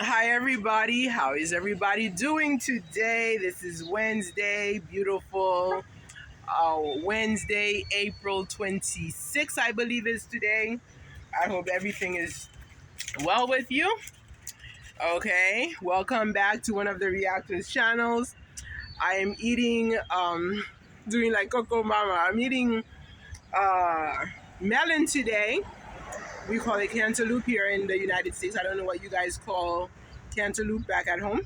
Hi, everybody. How is everybody doing today? This is Wednesday, beautiful Wednesday, April 26th, I believe is today. I hope everything is well with you. Okay, welcome back to one of the Reactors channels. I am eating, doing like Coco Mama. I'm eating uh, melon today. We call it cantaloupe here in the United States. I don't know what you guys call cantaloupe back at home.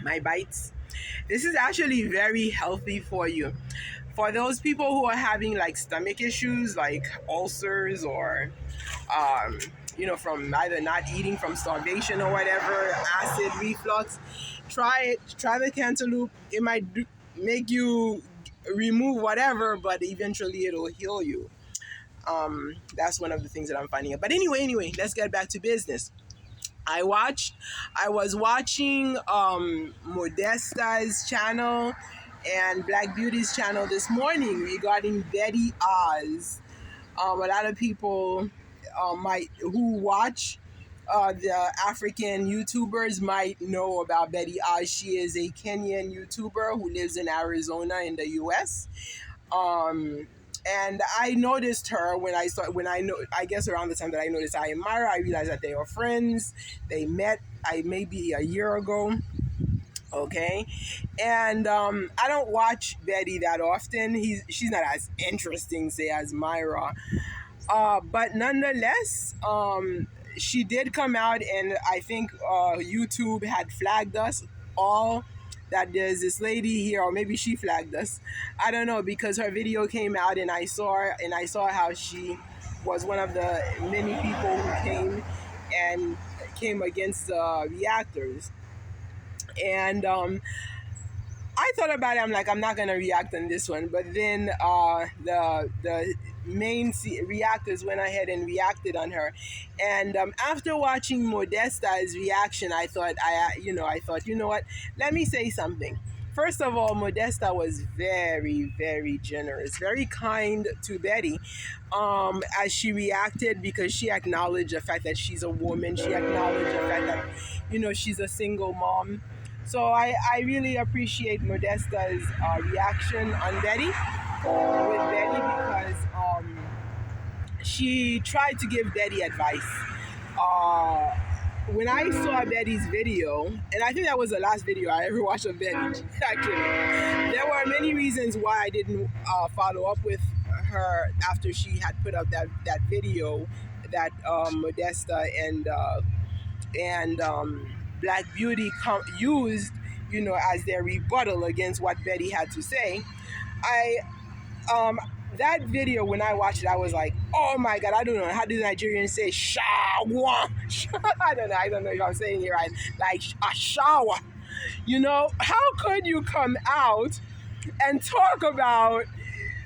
My bites. This is actually very healthy for you. For those people who are having like stomach issues, like ulcers or, um, from either not eating from starvation or whatever, acid reflux, try it. Try the cantaloupe. It might make you remove whatever, but eventually it'll heal you. That's one of the things that I'm finding out. But anyway, let's get back to business. I was watching Modesta's channel and Black Beauty's channel this morning regarding Betty Oz. A lot of people who watch the African YouTubers might know about Betty Oz. She is a Kenyan YouTuber who lives in Arizona in the US. And I noticed her I guess around the time that I noticed I and Myra, I realized that they are friends. They met maybe a year ago. Okay. And I don't watch Betty that often. She's not as interesting, say, as Myra. But nonetheless, she did come out, and I think YouTube had flagged us all that there's this lady here, or maybe she flagged us. I don't know, because her video came out, and I saw how she was one of the many people who came against reactors, and I thought about it. I'm like, I'm not gonna react on this one. But then the main reactors went ahead and reacted on her. And after watching Modesta's reaction, I thought, you know what? Let me say something. First of all, Modesta was very, very generous, very kind to Betty as she reacted, because she acknowledged the fact that she's a woman. She acknowledged the fact that, she's a single mom. So I really appreciate Modesta's reaction on Betty, because she tried to give Betty advice. When I saw Betty's video, and I think that was the last video I ever watched of Betty, actually, there were many reasons why I didn't follow up with her after she had put up that video that Modesta and Black Beauty used, as their rebuttal against what Betty had to say. That video, when I watched it, I was like, oh my God, I don't know, how do Nigerians say shower? I don't know if I'm saying it right, like a shower. How could you come out and talk about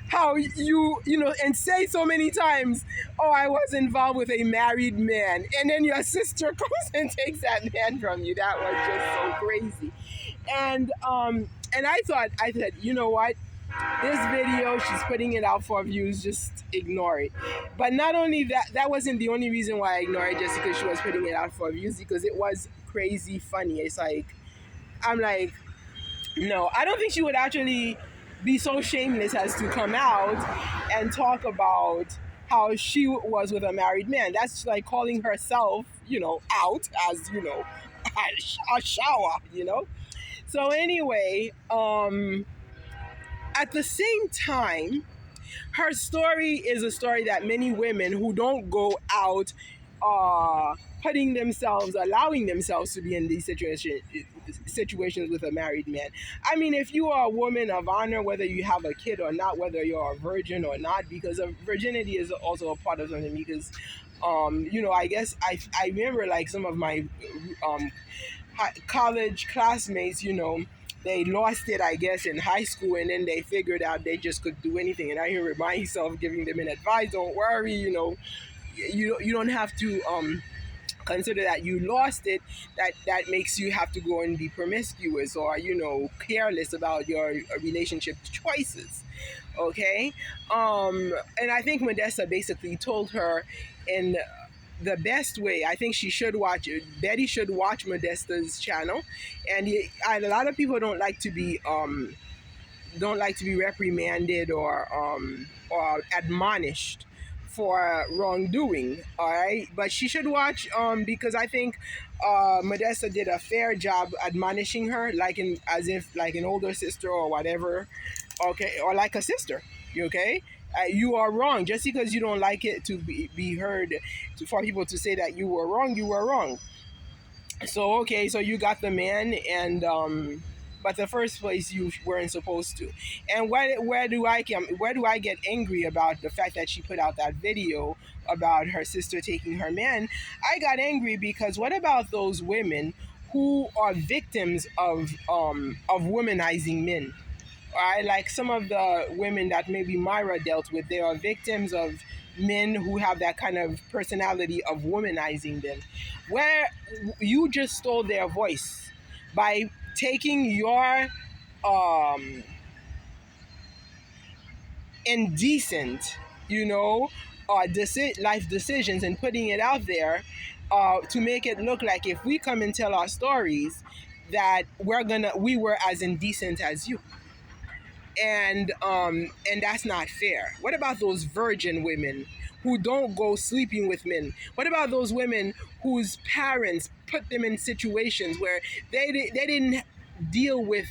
how and say so many times, oh, I was involved with a married man, and then your sister comes and takes that man from you? That was just so crazy. And I thought, you know what? This video, she's putting it out for views, just ignore it. But not only that, that wasn't the only reason why I ignored it, just because she was putting it out for views, because it was crazy funny. It's like, I'm like, no, I don't think she would actually be so shameless as to come out and talk about how she was with a married man. That's like calling herself, out as, a shower. So anyway, at the same time, her story is a story that many women who don't go out allowing themselves to be in these situations with a married man. I mean, if you are a woman of honor, whether you have a kid or not, whether you're a virgin or not, because virginity is also a part of something, because I guess I remember, like, some of my college classmates, they lost it, I guess, in high school, and then they figured out they just could do anything. And I hear myself giving them an advice: don't worry, you don't have to consider that you lost it, that makes you have to go and be promiscuous or careless about your relationship choices. Okay. And I think Modesta basically told her in the best way, I think she should watch it. Betty should watch Modesta's channel, and a lot of people don't like to be reprimanded or admonished for wrongdoing. All right, but she should watch because I think Modesta did a fair job admonishing her, like in as if like an older sister or whatever, okay, or like a sister. Okay. You are wrong. Just because you don't like it to be heard, for people to say that you were wrong, you were wrong. So okay, so you got the man, and but the first place you weren't supposed to. And where do I get angry about the fact that she put out that video about her sister taking her man? I got angry because what about those women who are victims of womanizing men? I like some of the women that maybe Myra dealt with, they are victims of men who have that kind of personality of womanizing them, where you just stole their voice by taking your um, indecent, life decisions and putting it out there to make it look like if we come and tell our stories that we were as indecent as you, and that's not fair. What about those virgin women who don't go sleeping with men? What about those women whose parents put them in situations where they didn't deal with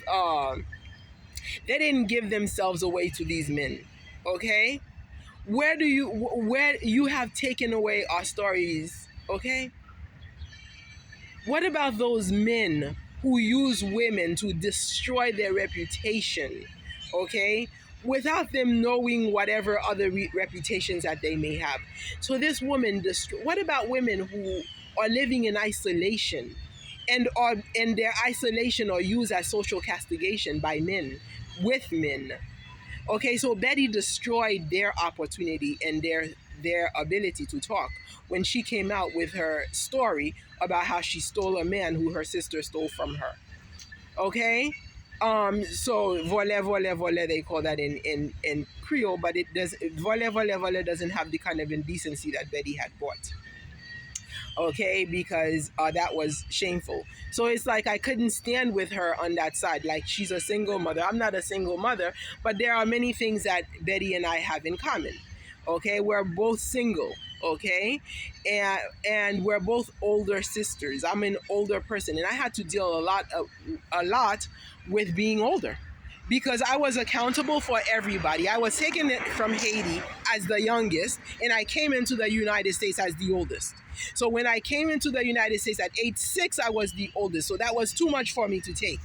they didn't give themselves away to these men? Okay, where you have taken away our stories? Okay, what about those men who use women to destroy their reputation, okay, without them knowing whatever other reputations that they may have? So this woman, what about women who are living in isolation and their isolation are used as social castigation by men, with men? Okay, so Betty destroyed their opportunity and their ability to talk when she came out with her story about how she stole a man who her sister stole from her. Okay? So vole, they call that in Creole, but it does vole doesn't have the kind of indecency that Betty had bought. Okay, because that was shameful. So it's like I couldn't stand with her on that side. Like, she's a single mother. I'm not a single mother, but there are many things that Betty and I have in common. Okay, we're both single. Okay, and we're both older sisters. I'm an older person, and I had to deal a lot with being older, because I was accountable for everybody. I was taken from Haiti as the youngest, and I came into the United States as the oldest. So when I came into the United States at age 6, I was the oldest. So that was too much for me to take.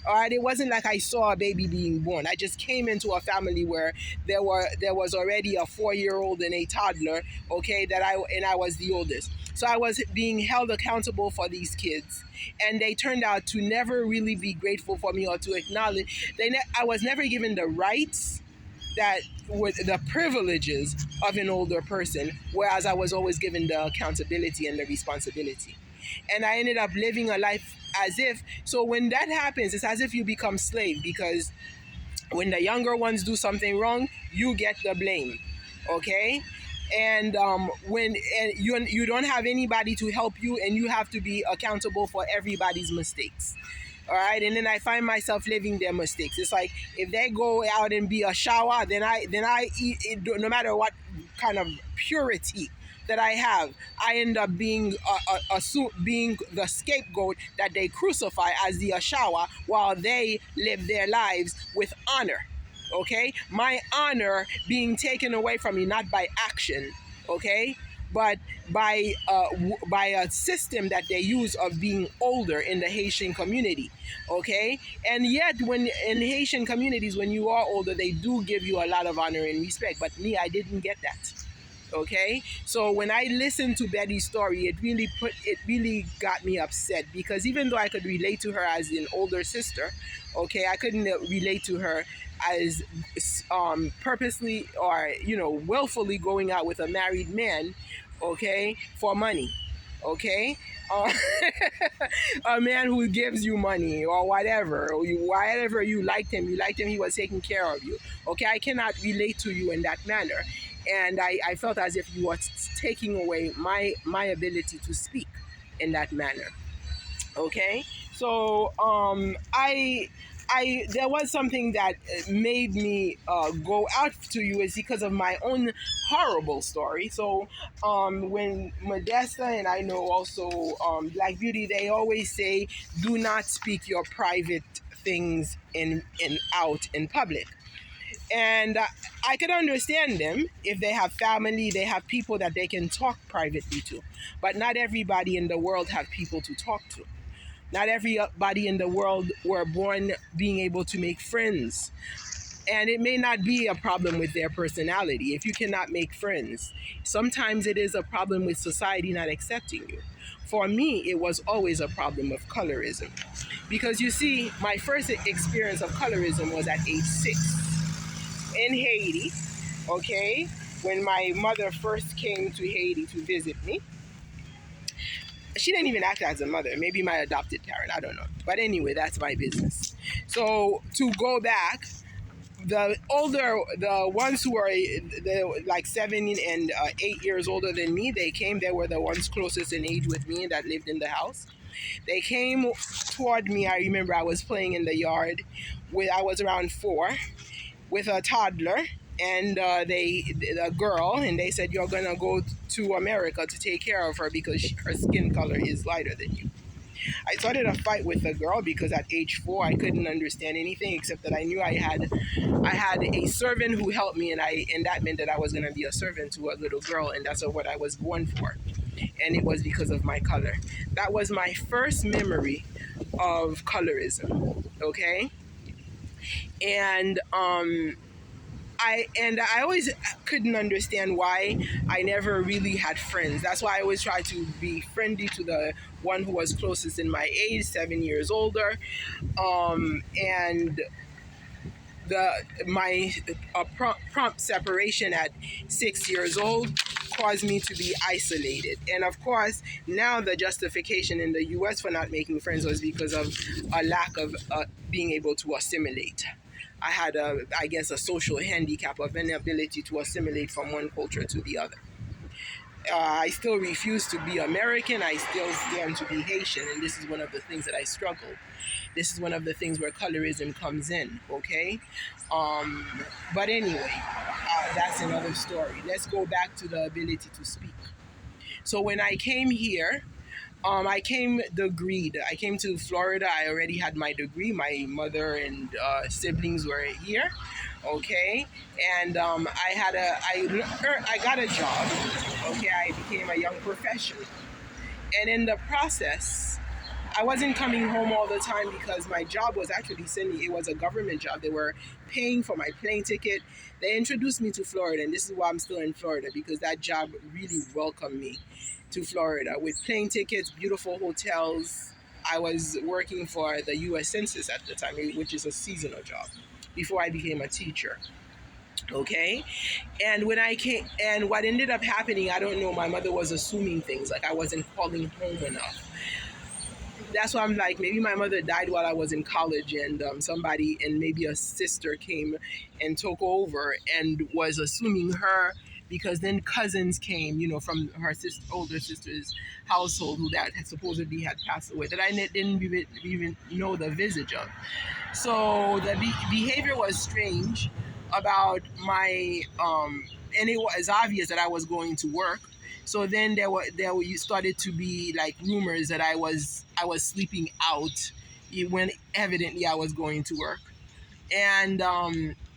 All right, it wasn't like I saw a baby being born. I just came into a family where there was already a 4-year-old and a toddler. Okay, and I was the oldest. So I was being held accountable for these kids, and they turned out to never really be grateful for me or to acknowledge. I was never given the rights that were the privileges of an older person, whereas I was always given the accountability and the responsibility. And I ended up living a life as if, so when that happens, it's as if you become slave, because when the younger ones do something wrong, you get the blame. Okay? And when you don't have anybody to help you, and you have to be accountable for everybody's mistakes. All right, and then I find myself living their mistakes. It's like if they go out and be a shower, then I eat it, no matter what kind of purity that I have, I end up being being the scapegoat that they crucify as the Ashawa, while they live their lives with honor. Okay, my honor being taken away from me, not by action, okay, but by a system that they use of being older in the Haitian community. Okay, and yet when in Haitian communities, when you are older, they do give you a lot of honor and respect, but me, I didn't get that. Okay, so when I listened to Betty's story, it really got me upset, because even though I could relate to her as an older sister, okay, I couldn't relate to her as purposely or willfully going out with a married man, okay, for money. Okay, uh, a man who gives you money or whatever, or whatever, you liked him, he was taking care of you. Okay, I cannot relate to you in that manner. And I felt as if you were taking away my ability to speak in that manner. Okay, so I there was something that made me go out to you is because of my own horrible story. So when Modesta and I know also Black Beauty, they always say, do not speak your private things in out in public. And I could understand them if they have family, they have people that they can talk privately to. But not everybody in the world have people to talk to. Not everybody in the world were born being able to make friends. And it may not be a problem with their personality. If you cannot make friends, sometimes it is a problem with society not accepting you. For me, it was always a problem of colorism. Because you see, my first experience of colorism was at age 6 in Haiti, okay? When my mother first came to Haiti to visit me, she didn't even act as a mother, maybe my adopted parent, I don't know. But anyway, that's my business. So to go back, the ones who are like 7 and 8 years older than me, they came, they were the ones closest in age with me that lived in the house. They came toward me. I remember I was playing in the yard I was around 4 with a toddler and a girl, and they said, you're gonna go to America to take care of her because her skin color is lighter than you. I started a fight with the girl because at age 4 I couldn't understand anything except that I knew I had a servant who helped me, and that meant that I was gonna be a servant to a little girl, and that's what I was born for. And it was because of my color. That was my first memory of colorism. Okay, and I always couldn't understand why I never really had friends. That's why I always tried to be friendly to the one who was closest in my age, 7 years older, and my prompt separation at 6 years old caused me to be isolated. And of course, now the justification in the US for not making friends was because of a lack of being able to assimilate. I had, I guess, a social handicap of inability to assimilate from one culture to the other. I still refuse to be American. I still stand to be Haitian, and this is one of the things that I struggle. This is one of the things where colorism comes in, okay? Um, but anyway, that's another story. Let's go back to the ability to speak. So when I came here, I came degreed. I came to Florida. I already had my degree. My mother and siblings were here, okay, and I got a job. Okay, I became a young professional, and in the process, I wasn't coming home all the time because my job was actually sending. It was a government job. They were paying for my plane ticket. They introduced me to Florida, and this is why I'm still in Florida, because that job really welcomed me to Florida with plane tickets, beautiful hotels. I was working for the U.S. Census at the time, which is a seasonal job, before I became a teacher. Okay, and when I came, and what ended up happening, I don't know. My mother was assuming things like I wasn't calling home enough. That's why I'm like, maybe my mother died while I was in college, and somebody, and maybe a sister came and took over and was assuming her, because then cousins came, from her older sister's household, who that supposedly had passed away, that I didn't even know the visage of. So the behavior was strange about my, and it was obvious that I was going to work. So then there started to be like rumors that I was sleeping out when evidently I was going to work.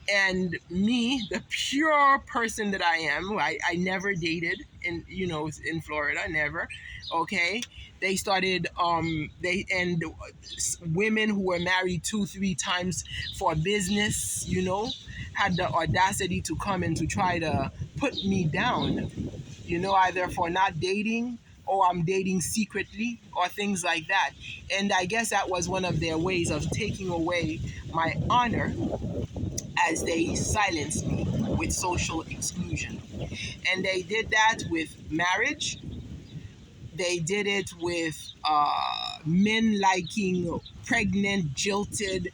And me, the pure person that I am, I never dated in Florida, never. Okay, they started women who were married 2-3 times for business, had the audacity to come and to try to put me down, either for not dating, or I'm dating secretly, or things like that. And I guess that was one of their ways of taking away my honor, as they silenced me with social exclusion. And they did that with marriage. They did it with men liking pregnant, jilted,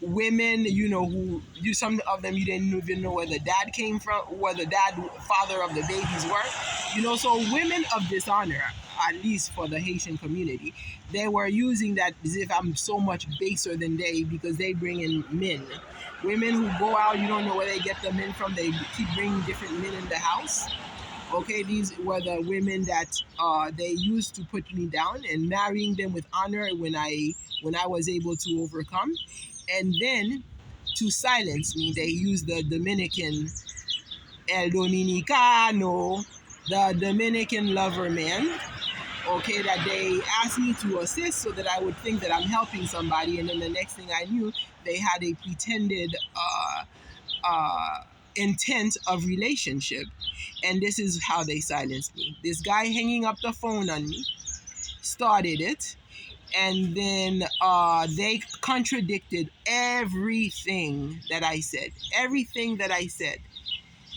women, who you some of them you didn't even know where the dad came from, where the father of the babies were. So women of dishonor, at least for the Haitian community, they were using that as if I'm so much baser than they, because they bring in men. Women who go out, you don't know where they get the men from. They keep bringing different men in the house. Okay, these were the women that they used to put me down, and marrying them with honor when I was able to overcome. And then to silence me, they used the Dominican El Dominicano, the Dominican lover man. Okay, that they asked me to assist so that I would think that I'm helping somebody, and then the next thing I knew, they had a pretended intent of relationship. And this is how they silenced me. This guy hanging up the phone on me started it, and then they contradicted everything that I said. Everything that I said,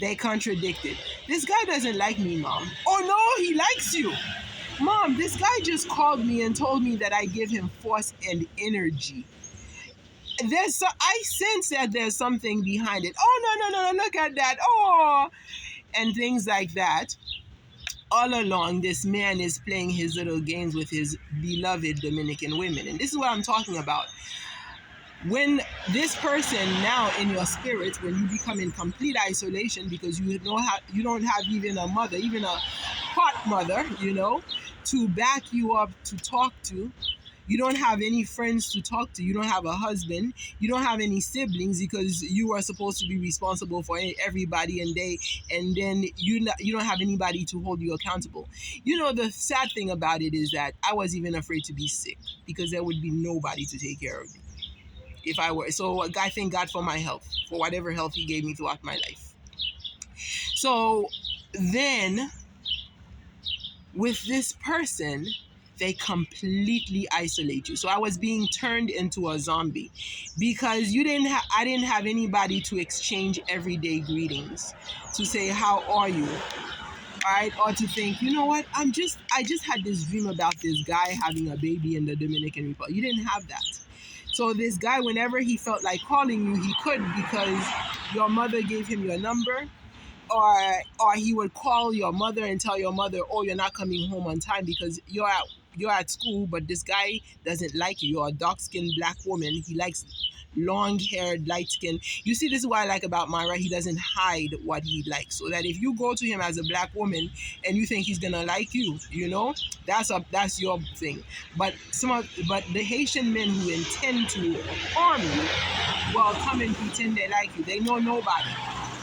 they contradicted. This guy doesn't like me, Mom. Oh no, he likes you. Mom, this guy just called me and told me that I give him force and energy. I sense that there's something behind it. Oh, no, look at that. Oh, and things like that. All along, this man is playing his little games with his beloved Dominican women. And this is what I'm talking about. When this person now in your spirit, when you become in complete isolation because you don't have even a mother, even a hot mother, to back you up, to talk to. You don't have any friends to talk to. You don't have a husband. You don't have any siblings because you are supposed to be responsible for everybody, and then you don't have anybody to hold you accountable. The sad thing about it is that I was even afraid to be sick because there would be nobody to take care of me if I were. So I thank God for my health, for whatever health He gave me throughout my life. So then, with this person, they completely isolate you. So I was being turned into a zombie because I didn't have anybody to exchange everyday greetings, to say, how are you? All right, or to think, you know what, I just had this dream about this guy having a baby in the Dominican Republic. You didn't have that. So this guy, whenever he felt like calling you, he could, because your mother gave him your number. Or he would call your mother and tell your mother, oh, you're not coming home on time because you're at school, but this guy doesn't like you. You're a dark-skinned black woman. He likes long-haired, light-skinned. You see, this is what I like about Marwa. He doesn't hide what he likes. So that if you go to him as a black woman and you think he's gonna like you, that's your thing. But the Haitian men who intend to harm you will come and pretend they like you. They know nobody.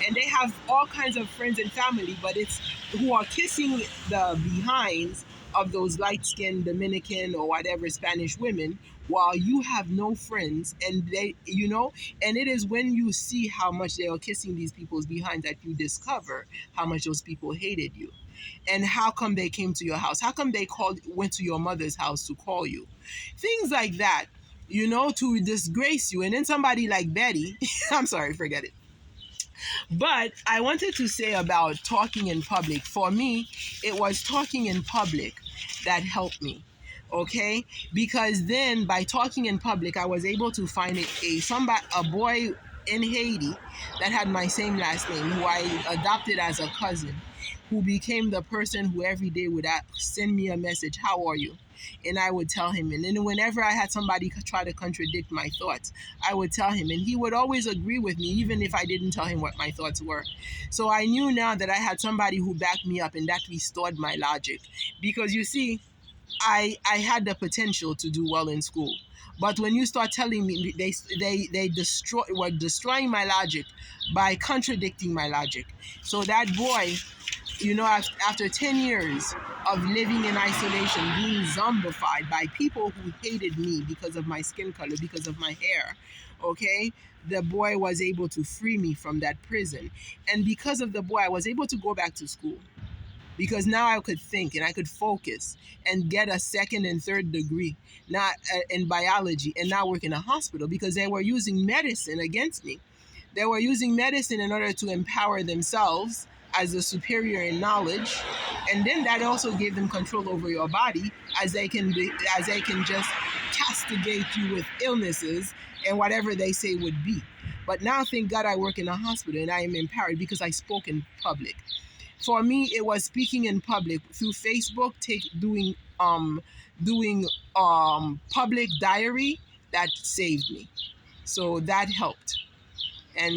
And they have all kinds of friends and family, but it's who are kissing the behinds of those light-skinned Dominican or whatever Spanish women, while you have no friends. And and it is when you see how much they are kissing these people's behinds that you discover how much those people hated you. And how come they came to your house? How come they went to your mother's house to call you? Things like that, to disgrace you. And then somebody like Betty, I'm sorry, forget it. But I wanted to say about talking in public. For me, it was talking in public that helped me. Okay? Because then by talking in public, I was able to find a boy in Haiti that had my same last name, who I adopted as a cousin, who became the person who every day would send me a message, how are you? And I would tell him. And then whenever I had somebody try to contradict my thoughts, I would tell him. And he would always agree with me, even if I didn't tell him what my thoughts were. So I knew now that I had somebody who backed me up, and that restored my logic. Because you see, I had the potential to do well in school. But when you start telling me, they were destroying my logic by contradicting my logic. So that boy, after 10 years of living in isolation, being zombified by people who hated me because of my skin color, because of my hair, okay, the boy was able to free me from that prison. And because of the boy, I was able to go back to school. Because now I could think and I could focus and get a second and third degree not in biology, and now work in a hospital, because they were using medicine against me. They were using medicine in order to empower themselves as a superior in knowledge, and then that also gave them control over your body, as they can just castigate you with illnesses and whatever they say would be. But now, thank God, I work in a hospital and I am empowered because I spoke in public. For me, it was speaking in public through Facebook, doing public diary that saved me. So that helped.